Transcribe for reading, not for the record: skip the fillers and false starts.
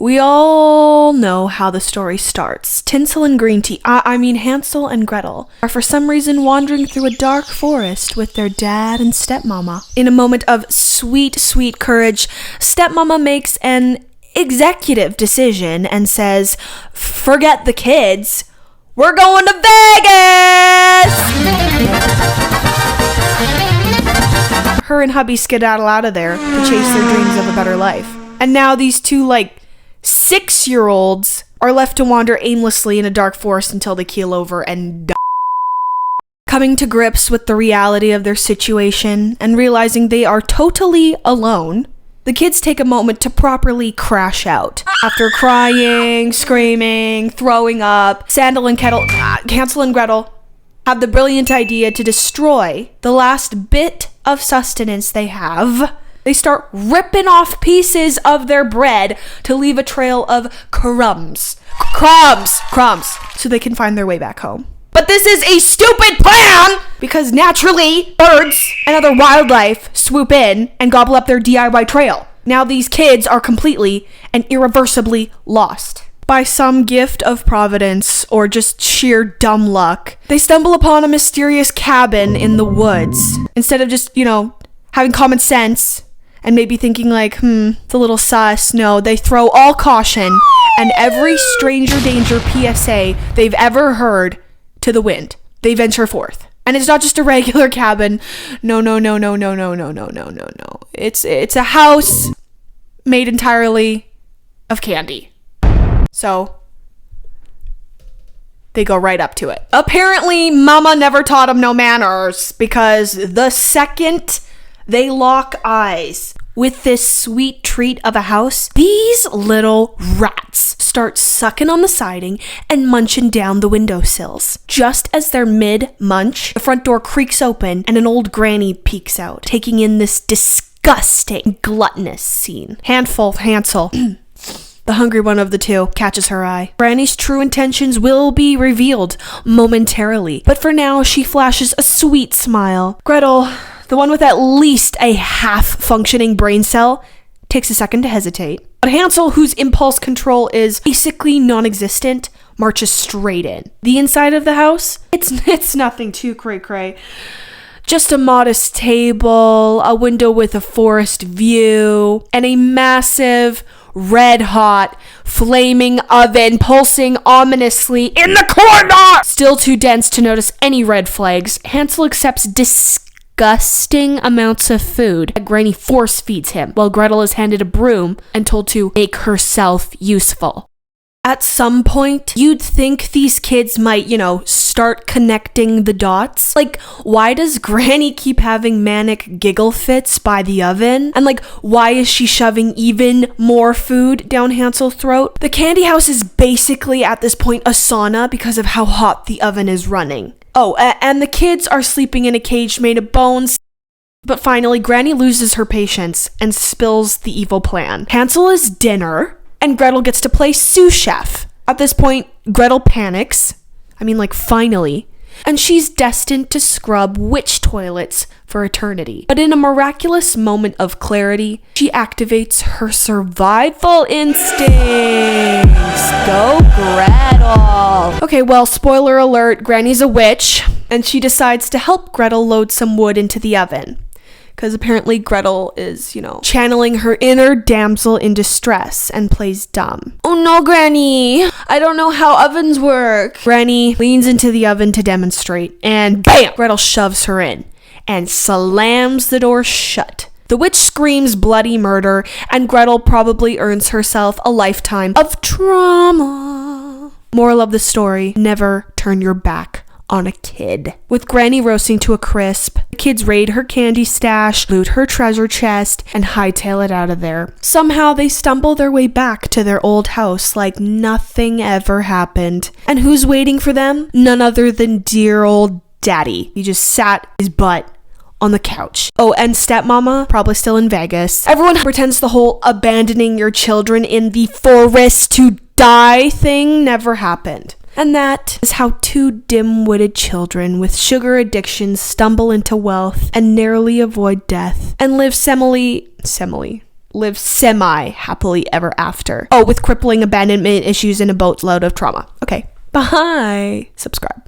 We all know how the story starts. Hansel and Gretel are for some reason wandering through a dark forest with their dad and stepmama. In a moment of sweet, sweet courage, stepmama makes an executive decision and says, "Forget the kids, we're going to Vegas!" Her and hubby skedaddle out of there to chase their dreams of a better life. And now these two, 6-year-olds are left to wander aimlessly in a dark forest until they keel over and die. Coming to grips with the reality of their situation and realizing they are totally alone, the kids take a moment to properly crash out. After crying, screaming, throwing up, Hansel and Gretel have the brilliant idea to destroy the last bit of sustenance they have. They start ripping off pieces of their bread to leave a trail of crumbs, so they can find their way back home. But this is a stupid plan because naturally birds and other wildlife swoop in and gobble up their DIY trail. Now these kids are completely and irreversibly lost. By some gift of providence or just sheer dumb luck, they stumble upon a mysterious cabin in the woods. Instead of just, having common sense and maybe thinking it's a little sus, no, they throw all caution and every stranger danger PSA they've ever heard to the wind. They venture forth. And it's not just a regular cabin. No. It's a house made entirely of candy. So they go right up to it. Apparently, Mama never taught them no manners because the second they lock eyes with this sweet treat of a house, these little rats start sucking on the siding and munching down the windowsills. Just as they're mid-munch, the front door creaks open and an old granny peeks out, taking in this disgusting, gluttonous scene. Handful Hansel, the hungry one of the two, catches her eye. Granny's true intentions will be revealed momentarily, but for now, she flashes a sweet smile. Gretel, the one with at least a half-functioning brain cell, takes a second to hesitate. But Hansel, whose impulse control is basically non-existent, marches straight in. The inside of the house? It's nothing too cray-cray. Just a modest table, a window with a forest view, and a massive, red-hot, flaming oven pulsing ominously in the corner! Still too dense to notice any red flags, Hansel accepts disgusting amounts of food that Granny force feeds him, while Gretel is handed a broom and told to make herself useful. At some point, you'd think these kids might, start connecting the dots. Why does Granny keep having manic giggle fits by the oven? And why is she shoving even more food down Hansel's throat? The candy house is basically at this point a sauna because of how hot the oven is running. Oh, and the kids are sleeping in a cage made of bones. But finally, Granny loses her patience and spills the evil plan. Hansel is dinner, and Gretel gets to play sous chef. At this point, Gretel panics. Finally. And she's destined to scrub witch toilets for eternity. But in a miraculous moment of clarity, she activates her survival instincts. Go Gretel! Okay, well, spoiler alert, Granny's a witch, and she decides to help Gretel load some wood into the oven. Because apparently Gretel is, channeling her inner damsel in distress and plays dumb. Oh no, Granny! I don't know how ovens work! Granny leans into the oven to demonstrate, and BAM! Gretel shoves her in and slams the door shut. The witch screams bloody murder, and Gretel probably earns herself a lifetime of trauma. Moral of the story, never turn your back on a kid. With Granny roasting to a crisp, the kids raid her candy stash, loot her treasure chest, and hightail it out of there. Somehow they stumble their way back to their old house like nothing ever happened. And who's waiting for them? None other than dear old Daddy. He just sat his butt on the couch. Oh, and stepmama, probably still in Vegas. Everyone pretends the whole abandoning your children in the forest to die thing never happened. And that is how two dim-witted children with sugar addictions stumble into wealth and narrowly avoid death and live live semi-happily ever after. Oh, with crippling abandonment issues and a boatload of trauma. Okay, bye. Subscribe.